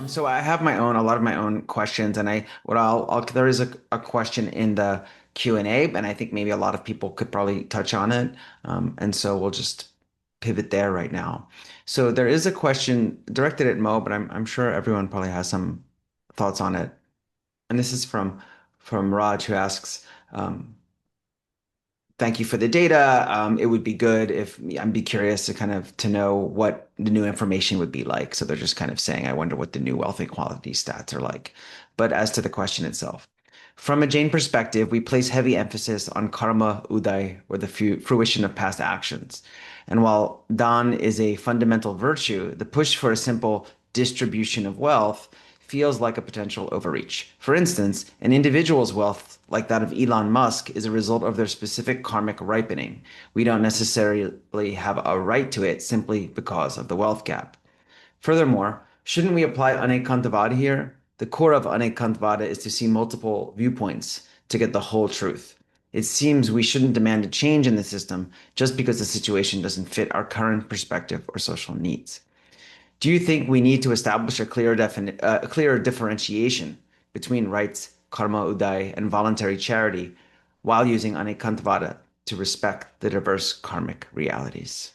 So I have a lot of my own questions, and there is a question in the Q&A, and I think maybe a lot of people could probably touch on it. And so we'll just pivot there right now. So there is a question directed at Mo, but I'm sure everyone probably has some thoughts on it. And this is from Raj, who asks, um, thank you for the data. It would be good if I'd be curious to kind of to know what the new information would be like. So they're just kind of saying, I wonder what the new wealth equality stats are like. But as to the question itself, from a Jain perspective, we place heavy emphasis on karma uday, or the fruition of past actions. And while dan is a fundamental virtue, the push for a simple distribution of wealth feels like a potential overreach. For instance, an individual's wealth, like that of Elon Musk, is a result of their specific karmic ripening. We don't necessarily have a right to it simply because of the wealth gap. Furthermore, shouldn't we apply Anekāntavāda here? The core of Anekāntavāda is to see multiple viewpoints to get the whole truth. It seems we shouldn't demand a change in the system just because the situation doesn't fit our current perspective or social needs. Do you think we need to establish a clearer differentiation between rights, karma uday, and voluntary charity while using Anekāntavāda to respect the diverse karmic realities?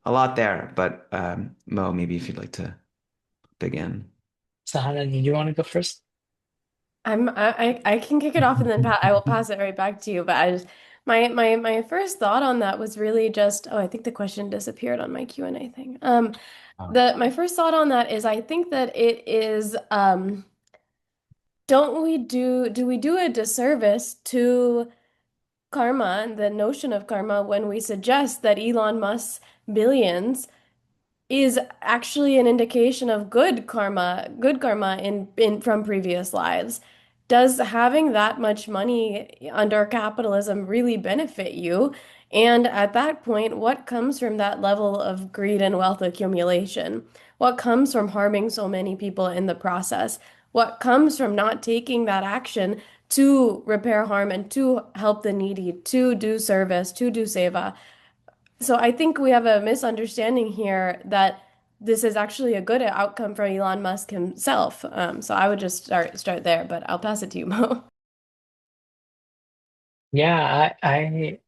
A lot there, but Mo, maybe if you'd like to begin. Sahana, do you want to go first? I can kick it off and then I will pass it right back to you. But I just my first thought on that was really just I think the question disappeared on my Q&A thing. Oh. The my first thought on that is I think that it is don't we do we do a disservice to karma and the notion of karma when we suggest that Elon Musk's billions is actually an indication of good karma in from previous lives. Does having that much money under capitalism really benefit you? And at that point, what comes from that level of greed and wealth accumulation? What comes from harming so many people in the process? What comes from not taking that action to repair harm and to help the needy, to do service, to do seva? So I think we have a misunderstanding here that this is actually a good outcome for Elon Musk himself. So I would just start there, but I'll pass it to you, Mo. Yeah, I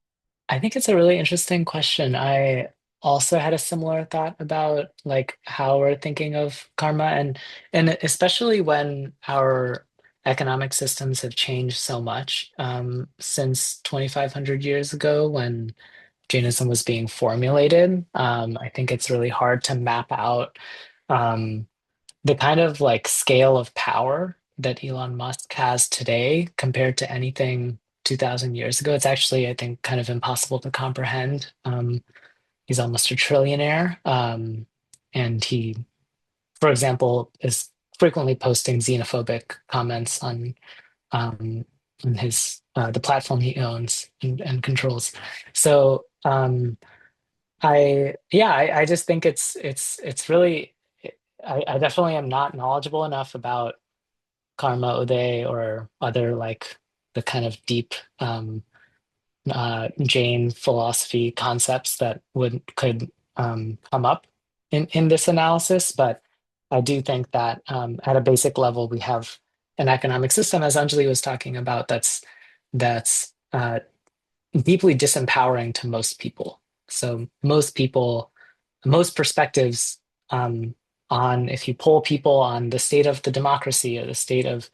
think it's a really interesting question. I also had a similar thought about like how we're thinking of karma and especially when our economic systems have changed so much since 2,500 years ago when Jainism was being formulated. I think it's really hard to map out um, the kind of like scale of power that Elon Musk has today compared to anything 2000 years ago. It's actually, I think, kind of impossible to comprehend. He's almost a trillionaire. And he, for example, is frequently posting xenophobic comments um, on his the platform he owns and controls. So I just think it's really I definitely am not knowledgeable enough about karma uday or other like the kind of deep Jain philosophy concepts that would could come up in this analysis, but I do think that at a basic level we have an economic system, as Anjali was talking about, that's deeply disempowering to most people. So most people, most perspectives on if you poll people on the state of the democracy or the state of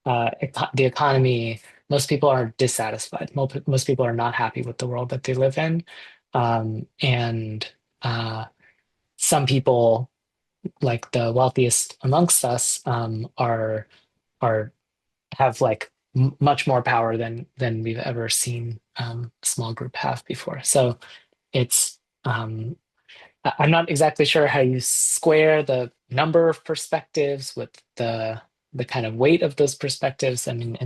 the economy, most people are dissatisfied. Most people are not happy with the world that they live in. And some people, like the wealthiest amongst us, are have like much more power than we've ever seen a small group have before. So it's I'm not exactly sure how you square the number of perspectives with the kind of weight of those perspectives. I mean,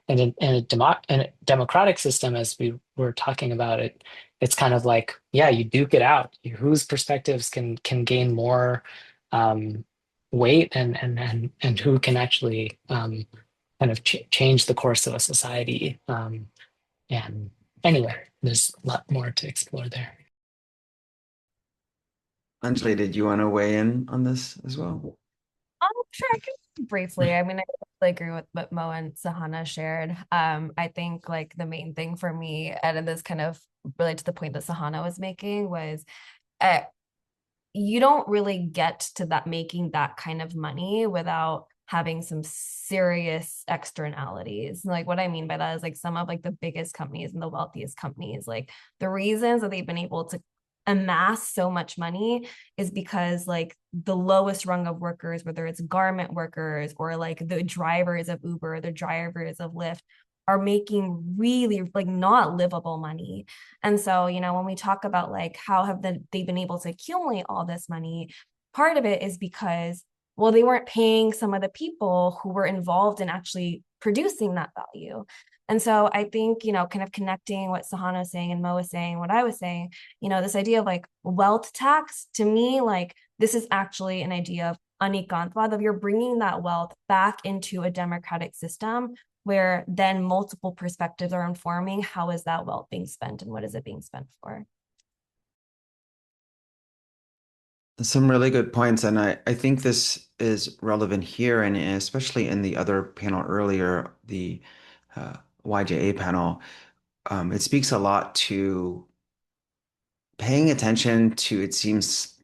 in a democratic system, as we were talking about it, it's kind of like, yeah, you duke it out. Whose perspectives can gain more um, weight and who can actually kind of change the course of a society. And anyway, there's a lot more to explore there. Anjali, did you want to weigh in on this as well? Sure, I can briefly. I mean, I totally agree with what Mo and Sahana shared. I think like the main thing for me, and this kind of related to the point that Sahana was making, was uh, you don't really get to that making that kind of money without having some serious externalities. Like what I mean by that is like some of like the biggest companies and the wealthiest companies, like the reasons that they've been able to amass so much money is because like the lowest rung of workers, whether it's garment workers or like the drivers of Uber, the drivers of Lyft, are making really like not livable money. And so, when we talk about like how have they been able to accumulate all this money, part of it is because, well, they weren't paying some of the people who were involved in actually producing that value. And so I think, kind of connecting what Sahana was saying and Mo was saying, what I was saying, this idea of like wealth tax, to me, like this is actually an idea of Anekāntavāda, of you're bringing that wealth back into a democratic system where then multiple perspectives are informing how is that wealth being spent and what is it being spent for. Some really good points, and I think this is relevant here, and especially in the other panel earlier, the YJA panel. It speaks a lot to paying attention to, it seems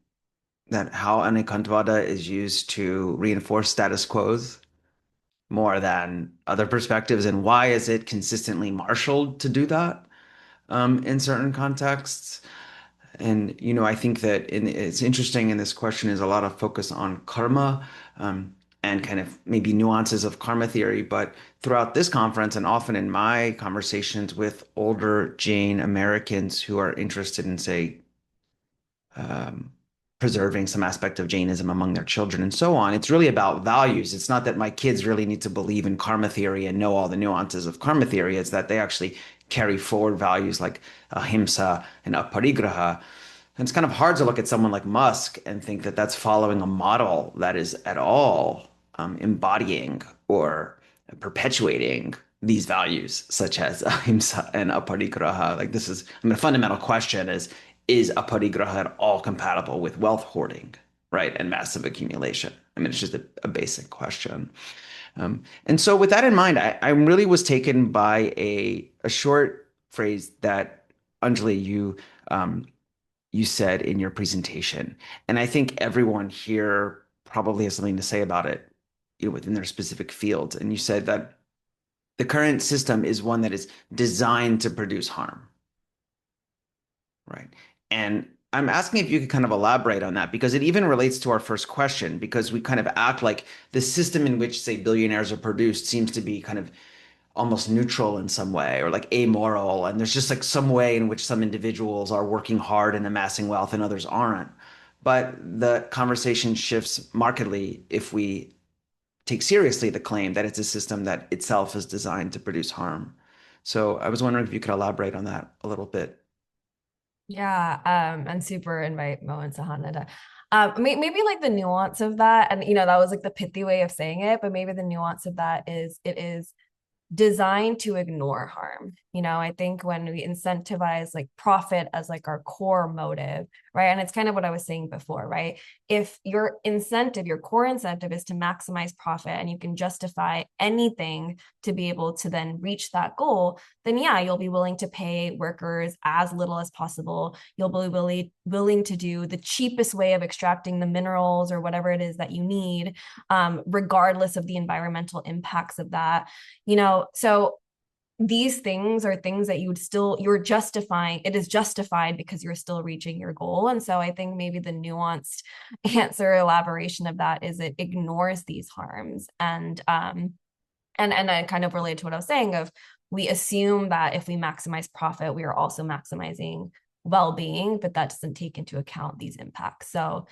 that how Anekāntavāda is used to reinforce status quos more than other perspectives, and why is it consistently marshaled to do that in certain contexts? And I think that it's interesting in this question is a lot of focus on karma and kind of maybe nuances of karma theory. But throughout this conference and often in my conversations with older Jain Americans who are interested in, say, um, preserving some aspect of Jainism among their children and so on. It's really about values. It's not that my kids really need to believe in karma theory and know all the nuances of karma theory. It's that they actually carry forward values like ahimsa and aparigraha. And it's kind of hard to look at someone like Musk and think that that's following a model that is at all embodying or perpetuating these values, such as ahimsa and aparigraha. Like this is, I mean, a fundamental question is aparigraha at all compatible with wealth hoarding, right, and massive accumulation? I mean, it's just a basic question. And so, with that in mind, I really was taken by a short phrase that Anjali you said in your presentation, and I think everyone here probably has something to say about it, within their specific field. And you said that the current system is one that is designed to produce harm, right? And I'm asking if you could kind of elaborate on that because it even relates to our first question, because we kind of act like the system in which, say, billionaires are produced seems to be kind of almost neutral in some way or like amoral. And there's just like some way in which some individuals are working hard and amassing wealth and others aren't. But the conversation shifts markedly if we take seriously the claim that it's a system that itself is designed to produce harm. So I was wondering if you could elaborate on that a little bit. Yeah, and super invite Mo and Sahana to maybe like the nuance of that, and that was like the pithy way of saying it, but maybe the nuance of that is it is designed to ignore harm. I think when we incentivize like profit as like our core motive, right? And it's kind of what I was saying before, right? If your incentive, your core incentive is to maximize profit and you can justify anything to be able to then reach that goal, then yeah, you'll be willing to pay workers as little as possible. You'll be willing to do the cheapest way of extracting the minerals or whatever it is that you need, regardless of the environmental impacts of that. So these things are things that you're justifying. It is justified because you're still reaching your goal. And so I think maybe the nuanced answer elaboration of that is it ignores these harms. And I kind of relate to what I was saying of we assume that if we maximize profit, we are also maximizing well-being, but that doesn't take into account these impacts. So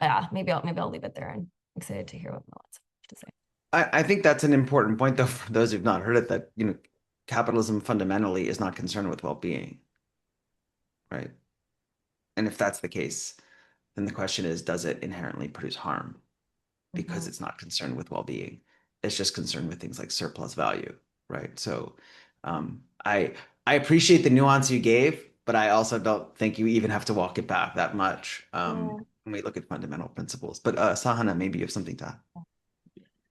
yeah, maybe I'll leave it there, and excited to hear what Mo has to say. I think that's an important point, though, for those who've not heard it, that, capitalism fundamentally is not concerned with well-being, right? And if that's the case, then the question is, does it inherently produce harm because it's not concerned with well-being? It's just concerned with things like surplus value, right? So I appreciate the nuance you gave, but I also don't think you even have to walk it back that much. when we look at fundamental principles. But Sahana, maybe you have something to add.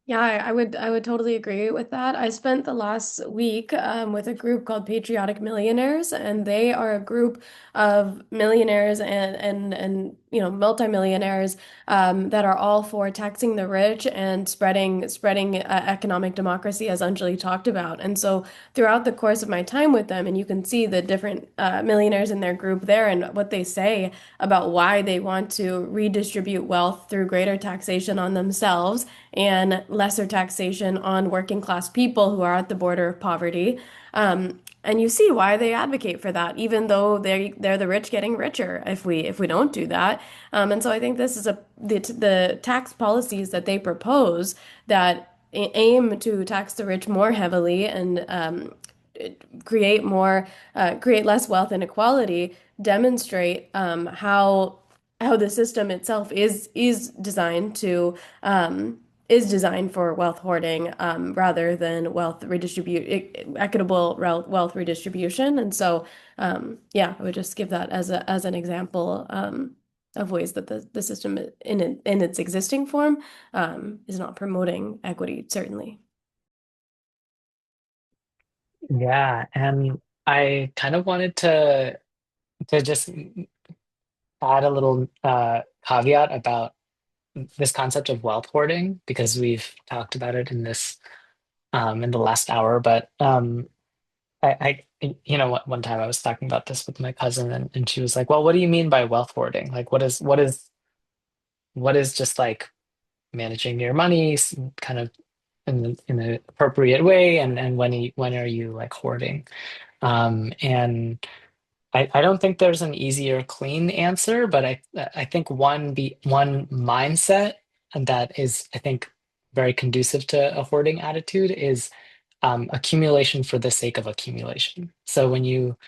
Yeah, I would totally agree with that. I spent the last week with a group called Patriotic Millionaires, and they are a group of millionaires and multimillionaires that are all for taxing the rich and spreading economic democracy, as Anjali talked about. And so throughout the course of my time with them, and you can see the different millionaires in their group there and what they say about why they want to redistribute wealth through greater taxation on themselves and lesser taxation on working class people who are at the border of poverty. And you see why they advocate for that, even though they're the rich getting richer if we don't do that. And so I think this is the tax policies that they propose that aim to tax the rich more heavily and create less wealth inequality demonstrate how the system itself is designed for wealth hoarding rather than equitable wealth redistribution. And so, yeah, I would just give that as an example of ways that the system in its existing form is not promoting equity, certainly. Yeah, and I kind of wanted to just add a little caveat about this concept of wealth hoarding because we've talked about it in this in the last hour. But one time I was talking about this with my cousin, and she was like, "Well, what do you mean by wealth hoarding? Like, what is just like managing your money kind of in an appropriate way, and when are you like hoarding?" And I don't think there's an easy or clean answer, but I think one mindset that is, I think, very conducive to a hoarding attitude is accumulation for the sake of accumulation. So when you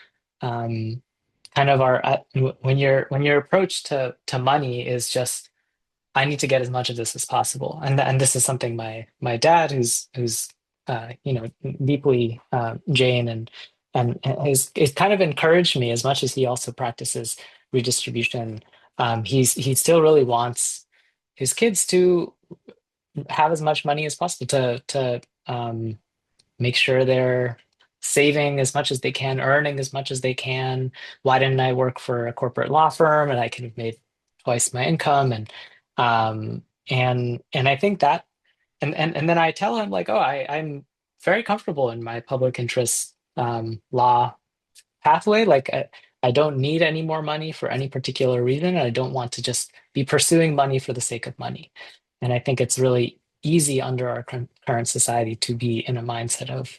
kind of are when your approach to money is just I need to get as much of this as possible, and this is something my dad who's deeply Jain and is kind of encouraged me as much as he also practices redistribution. He still really wants his kids to have as much money as possible to make sure they're saving as much as they can, earning as much as they can. Why didn't I work for a corporate law firm and I could have made twice my income? And I think that and then I tell him like, oh, I'm very comfortable in my public interest law pathway. Like I don't need any more money for any particular reason. And I don't want to just be pursuing money for the sake of money. And I think it's really easy under our current society to be in a mindset of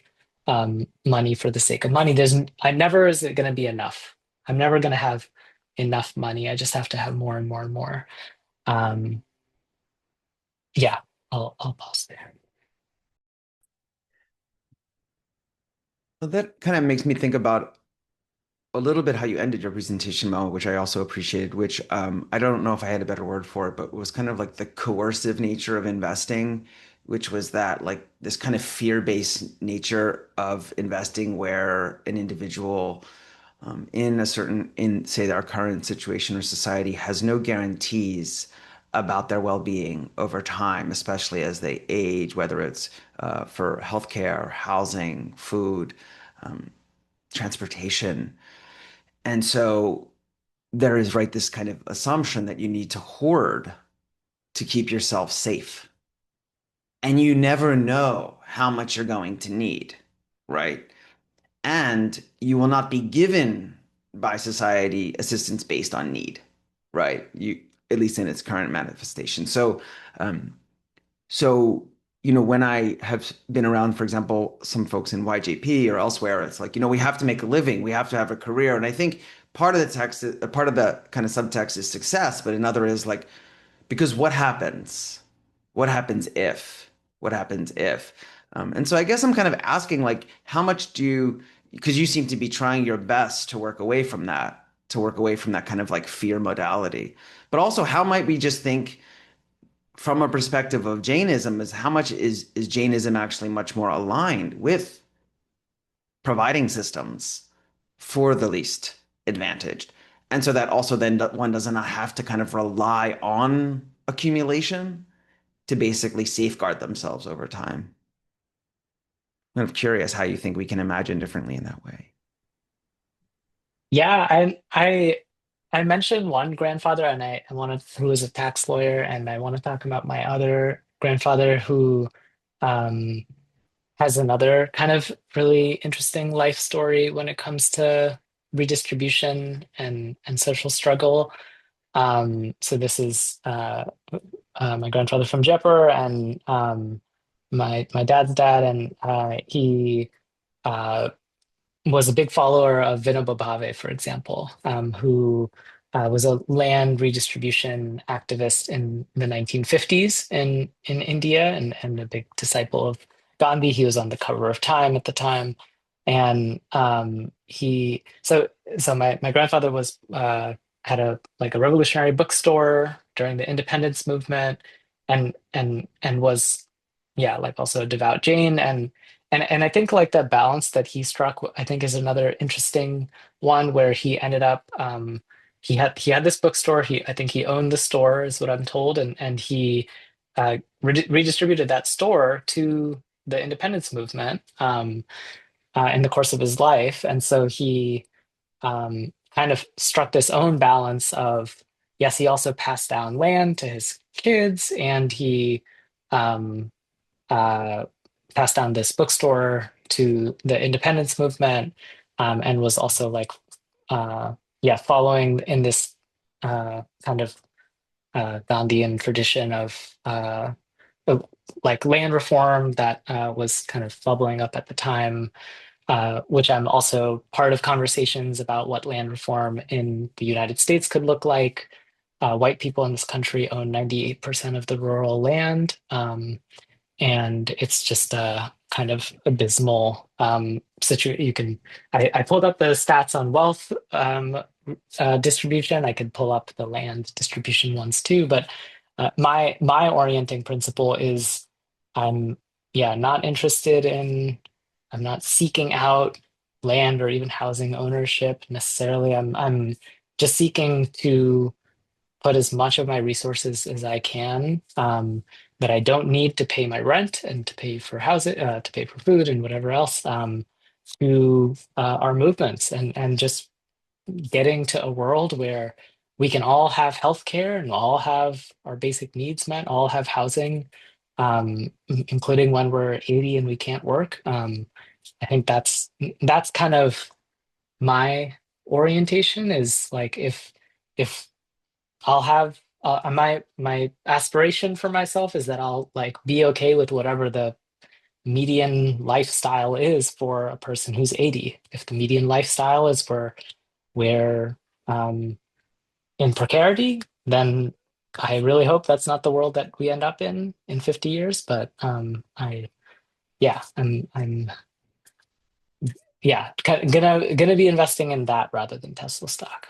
money for the sake of money. I never is it going to be enough. I'm never going to have enough money. I just have to have more and more and more. Um, yeah, I'll pause there. Well, that kind of makes me think about a little bit how you ended your presentation, Mo, which I also appreciated, which I don't know if I had a better word for it, but it was kind of like the coercive nature of investing, which was that like this kind of fear-based nature of investing where an individual in say our current situation or society has no guarantees about their well-being over time, especially as they age, whether it's for healthcare, housing, food, transportation. And so there is, right, this kind of assumption that you need to hoard to keep yourself safe. And you never know how much you're going to need, right? And you will not be given by society assistance based on need, right? You, at least in its current manifestation. Um, when I have been around, for example, some folks in YJP or elsewhere, it's like, we have to make a living, we have to have a career. And I think part of the text, part of the kind of subtext is success, but another is like, because what happens? What happens if? What happens if? And so I guess I'm kind of asking, like, how much because you seem to be trying your best to work away from that, kind of like fear modality. But also, how might we just think from a perspective of Jainism is how much is Jainism actually much more aligned with providing systems for the least advantaged? And so that also then one does not have to kind of rely on accumulation to basically safeguard themselves over time. I'm kind of curious how you think we can imagine differently in that way. Yeah, I mentioned one grandfather, and I wanted who was a tax lawyer, and I want to talk about my other grandfather who um, has another kind of really interesting life story when it comes to redistribution and social struggle. So this is my grandfather from Jaipur and my dad's dad, and he uh, was a big follower of Vinoba Bhave, for example, who was a land redistribution activist in the 1950s in India and a big disciple of Gandhi. He was on the cover of Time at the time. And so my grandfather was had a like a revolutionary bookstore during the independence movement and was yeah, like also a devout Jain and I think like that balance that he struck, I think is another interesting one where he ended up he had this bookstore. I think he owned the store, is what I'm told, and he redistributed that store to the independence movement in the course of his life. And so he kind of struck this own balance of yes, he also passed down land to his kids, and he um, uh, passed down this bookstore to the independence movement, and was also like, uh, yeah, following in this kind of Gandhian tradition of like land reform that was kind of bubbling up at the time, which I'm also part of conversations about what land reform in the United States could look like. White people in this country own 98% of the rural land. And it's just a kind of abysmal situation. I pulled up the stats on wealth distribution. I could pull up the land distribution ones too, but my orienting principle is I'm yeah not interested in I'm not seeking out land or even housing ownership necessarily. I'm just seeking to put as much of my resources as I can that I don't need to pay my rent and to pay for housing, to pay for food and whatever else to our movements and just getting to a world where we can all have healthcare and all have our basic needs met, all have housing, including when we're 80 and we can't work. I think that's kind of my orientation is like if I'll have my aspiration for myself is that I'll like be okay with whatever the median lifestyle is for a person who's 80. If the median lifestyle is for where um in precarity, then I really hope that's not the world that we end up in 50 years. But I yeah, I'm yeah, gonna be investing in that rather than Tesla stock.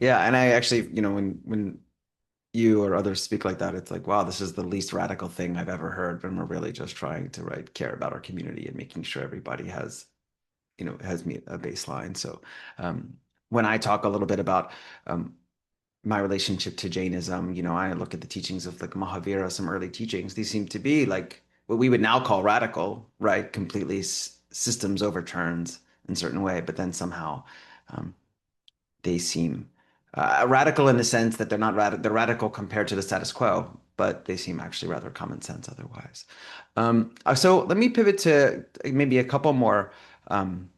Yeah, and I actually, when you or others speak like that, it's like, wow, this is the least radical thing I've ever heard when we're really just trying to, right, care about our community and making sure everybody has, has me a baseline. So um, when I talk a little bit about um, my relationship to Jainism, I look at the teachings of like Mahavira, some early teachings. These seem to be like what we would now call radical, right? Completely systems overturns in a certain way, but then somehow um, they seem radical in the sense that they're not they're radical compared to the status quo, but they seem actually rather common sense otherwise. So let me pivot to maybe a couple more um,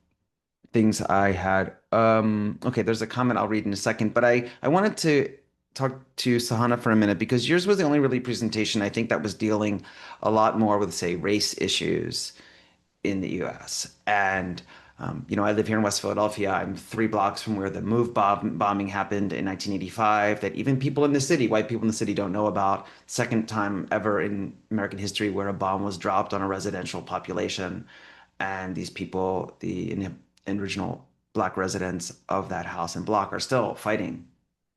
things I had. Okay, there's a comment I'll read in a second, but I wanted to talk to Sahana for a minute because yours was the only really presentation I think that was dealing a lot more with, say, race issues in the US. And, I live here in West Philadelphia. I'm 3 blocks from where the bombing happened in 1985, that even people in the city, white people in the city, don't know about. Second time ever in American history where a bomb was dropped on a residential population. And these people, the original Black residents of that house and block, are still fighting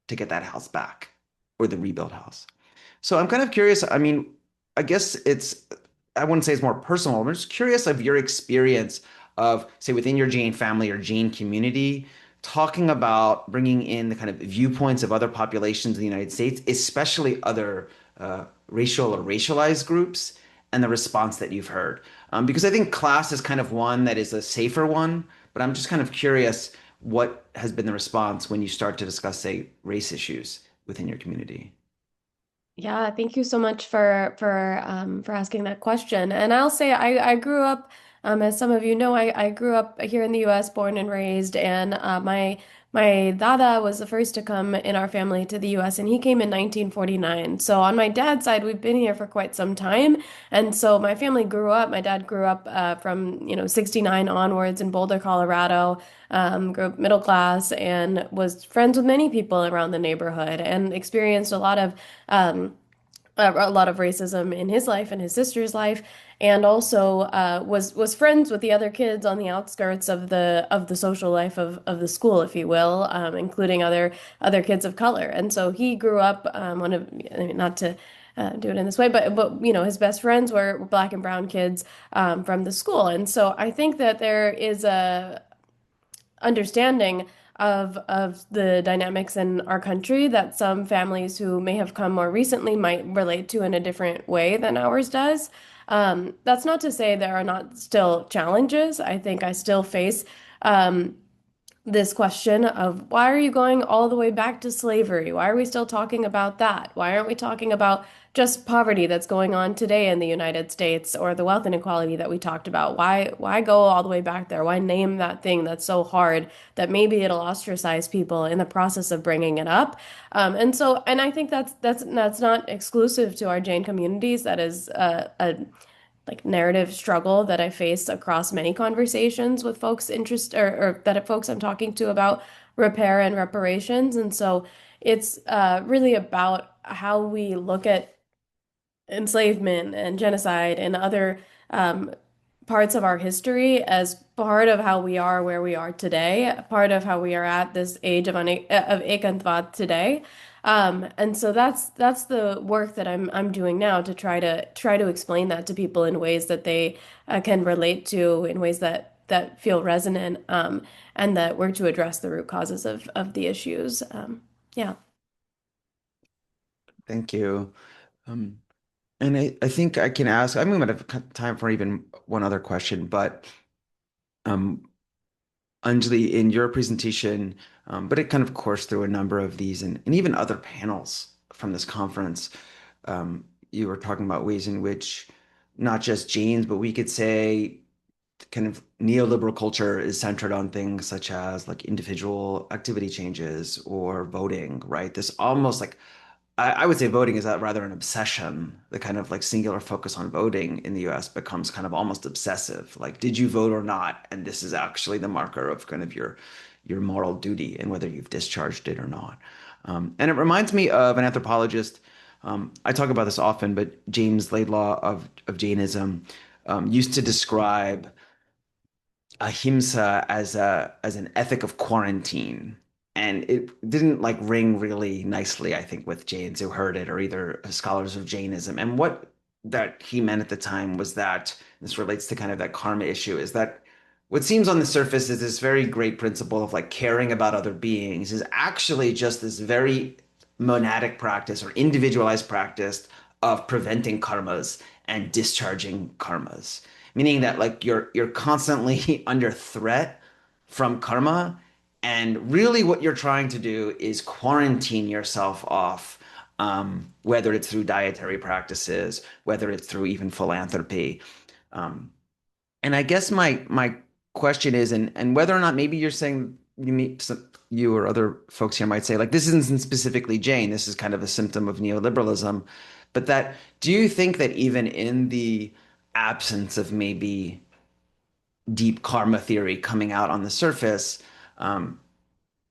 to get that house back or the rebuilt house. So I'm kind of curious. I mean, I guess I wouldn't say it's more personal. I'm just curious of your experience of, say, within your Jain family or Jain community, talking about bringing in the kind of viewpoints of other populations in the United States, especially other racial or racialized groups, and the response that you've heard. Because I think class is kind of one that is a safer one, but I'm just kind of curious what has been the response when you start to discuss, say, race issues within your community. Yeah, thank you so much for asking that question. And I'll say I grew up, as some of you know, I grew up here in the U.S., born and raised, and my dada was the first to come in our family to the U.S., and he came in 1949. So on my dad's side, we've been here for quite some time, and so my family grew up. My dad grew up from 69 onwards in Boulder, Colorado. Grew up middle class and was friends with many people around the neighborhood and experienced a lot of racism in his life and his sister's life, and also was friends with the other kids on the outskirts of the social life of the school, if you will, including other kids of color. And so he grew up one of I mean, not to do it in this way, but his best friends were black and brown kids from the school, and so I think that there is a understanding of the dynamics in our country that some families who may have come more recently might relate to in a different way than ours does. That's not to say there are not still challenges. I think I still face this question of why are you going all the way back to slavery? Why are we still talking about that? Why aren't we talking about just poverty that's going on today in the United States or the wealth inequality that we talked about? Why go all the way back there? Why name that thing that's so hard that maybe it'll ostracize people in the process of bringing it up? And I think that's not exclusive to our Jain communities. That is a like narrative struggle that I face across many conversations with folks or that folks I'm talking to about repair and reparations. And so it's really about how we look at enslavement and genocide and other um, parts of our history as part of how we are where we are today, part of how we are at this age of Anekāntavāda today. And so that's the work that I'm doing now to try to explain that to people in ways that they can relate to, in ways that feel resonant, and that work to address the root causes of the issues. Yeah. Thank you. Um, and I think I can ask, I mean, we might have time for even one other question, but um, Anjali, in your presentation, but it kind of coursed through a number of these and even other panels from this conference. You were talking about ways in which not just genes, but we could say kind of neoliberal culture is centered on things such as like individual activity changes or voting, right? This almost like I would say voting is rather an obsession. The kind of like singular focus on voting in the US becomes kind of almost obsessive. Like, did you vote or not? And this is actually the marker of kind of your moral duty and whether you've discharged it or not. And it reminds me of an anthropologist. I talk about this often, but James Laidlaw of Jainism used to describe ahimsa as an ethic of quarantine. And it didn't like ring really nicely, I think, with Jains who heard it or either scholars of Jainism. And what that he meant at the time was that this relates to kind of that karma issue is that what seems on the surface is this very great principle of like caring about other beings is actually just this very monadic practice or individualized practice of preventing karmas and discharging karmas, meaning that like you're constantly under threat from karma, and really what you're trying to do is quarantine yourself off, whether it's through dietary practices, whether it's through even philanthropy. um, and I guess my question is, and whether or not maybe you're saying you or other folks here might say like this isn't specifically Jane, this is kind of a symptom of neoliberalism, but that do you think that even in the absence of maybe deep karma theory coming out on the surface, um,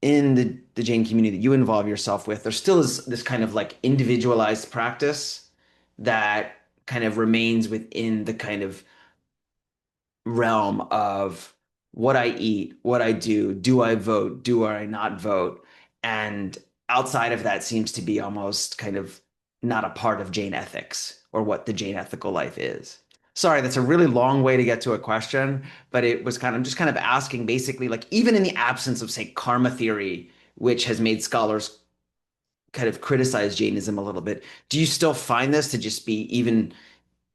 in the Jain community that you involve yourself with, there still is this kind of like individualized practice that kind of remains within the kind of realm of what I eat, what I do I vote, do I not vote? And outside of that seems to be almost kind of not a part of Jain ethics or what the Jain ethical life is. Sorry, that's a really long way to get to a question, but it was I'm just kind of asking basically, like, even in the absence of, say, karma theory, which has made scholars kind of criticize Jainism a little bit, do you still find this to just be, even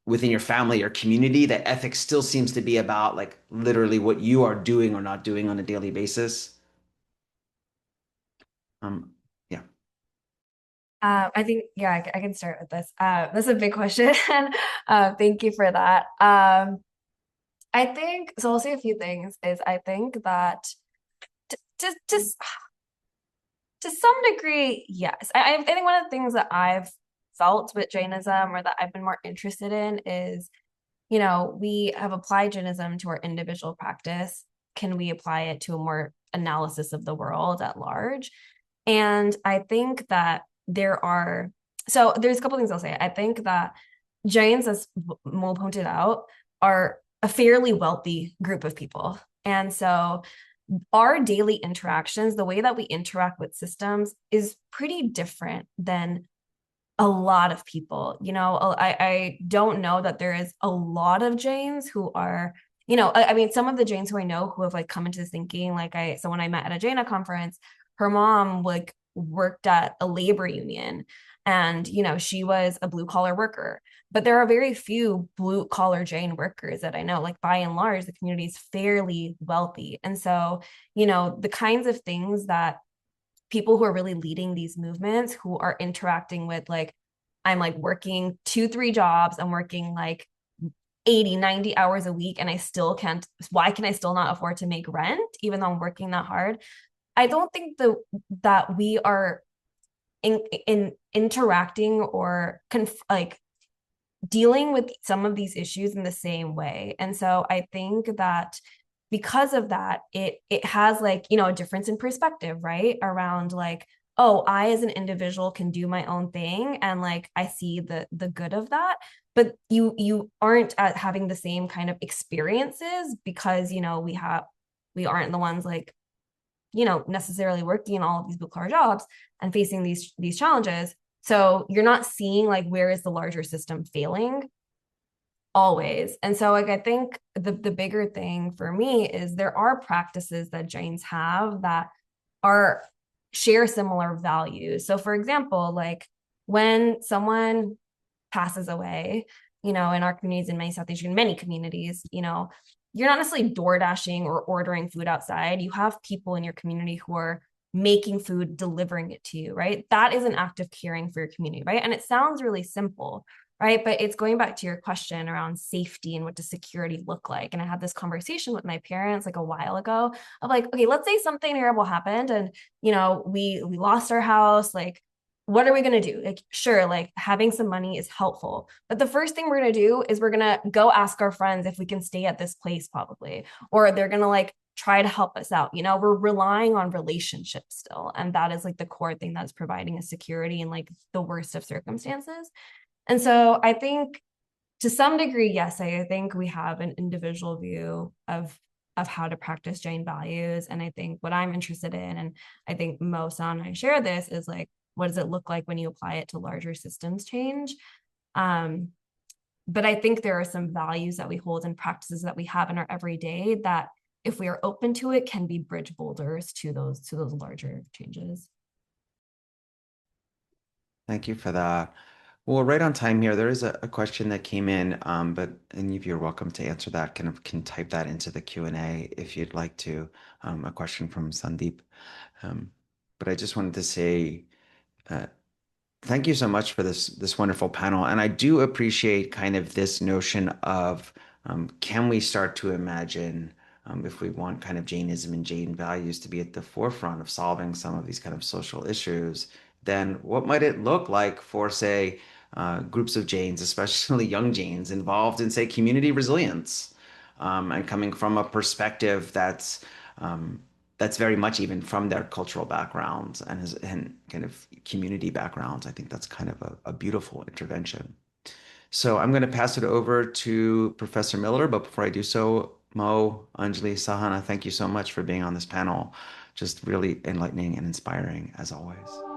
within your family or community, that ethics still seems to be about like literally what you are doing or not doing on a daily basis? Um, yeah. I think, yeah, I can start with this. That's a big question. Thank you for that. I think, so I'll say a few things, is I think that just to some degree, yes. I think one of the things that I've felt with Jainism, or that I've been more interested in, is, we have applied Jainism to our individual practice. Can we apply it to a more analysis of the world at large? And I think that there's a couple things I'll say. I think that Jains, as Mo pointed out, are a fairly wealthy group of people. And so our daily interactions, the way that we interact with systems, is pretty different than a lot of people. I don't know that there is a lot of Jains who are, I mean, some of the Jains who I know who have like come into this thinking, like someone I met at a Jaina conference, her mom like worked at a labor union, and she was a blue collar worker. But there are very few blue collar Jain workers that I know. Like, by and large, the community is fairly wealthy. And so, the kinds of things that people who are really leading these movements, who are interacting with, like, I'm like working 2, 3 jobs, I'm working like 80, 90 hours a week, and I still can't, why can I still not afford to make rent, even though I'm working that hard? I don't think that we are in interacting or like dealing with some of these issues in the same way. And so I think that because of that, it has, like, a difference in perspective, right? Around, like, oh, I as an individual can do my own thing, and like I see the good of that. But you aren't having the same kind of experiences, because we aren't the ones, like, necessarily working in all of these blue collar jobs and facing these challenges. So you're not seeing, like, where is the larger system failing always. And so, like, I think the bigger thing for me is there are practices that Jains have that are share similar values. So, for example, like, when someone passes away, in our communities, in many communities, you're not necessarily door dashing or ordering food outside. You have people in your community who are making food, delivering it to you, right? That is an act of caring for your community, right? And it sounds really simple, right? But it's going back to your question around safety and what does security look like. And I had this conversation with my parents like a while ago of, like, okay, let's say something terrible happened, and we lost our house. Like, what are we going to do? Like, sure, like, having some money is helpful, but the first thing we're going to do is we're going to go ask our friends if we can stay at this place, probably, or they're going to, like, try to help us out. We're relying on relationships still, and that is, like, the core thing that's providing a security in, like, the worst of circumstances. And so I think, to some degree, yes, I think we have an individual view of how to practice Jain values. And I think what I'm interested in, and I think Mo San and I share this, is, like, what does it look like when you apply it to larger systems change? But I think there are some values that we hold and practices that we have in our everyday that, if we are open to it, can be bridge boulders to those larger changes. Thank you for that. Well, right on time here. There is a question that came in, but any of you are welcome to answer that. Can type that into the Q&A if you'd like to. A question from Sandeep. But I just wanted to say uh, thank you so much for this wonderful panel. And I do appreciate kind of this notion of can we start to imagine, if we want kind of Jainism and Jain values to be at the forefront of solving some of these kind of social issues, then what might it look like for, say, groups of Jains, especially young Jains, involved in, say, community resilience, and coming from a perspective that's very much even from their cultural backgrounds and kind of community backgrounds. I think that's kind of a beautiful intervention. So I'm going to pass it over to Professor Miller, but before I do so, Mo, Anjali, Sahana, thank you so much for being on this panel. Just really enlightening and inspiring as always.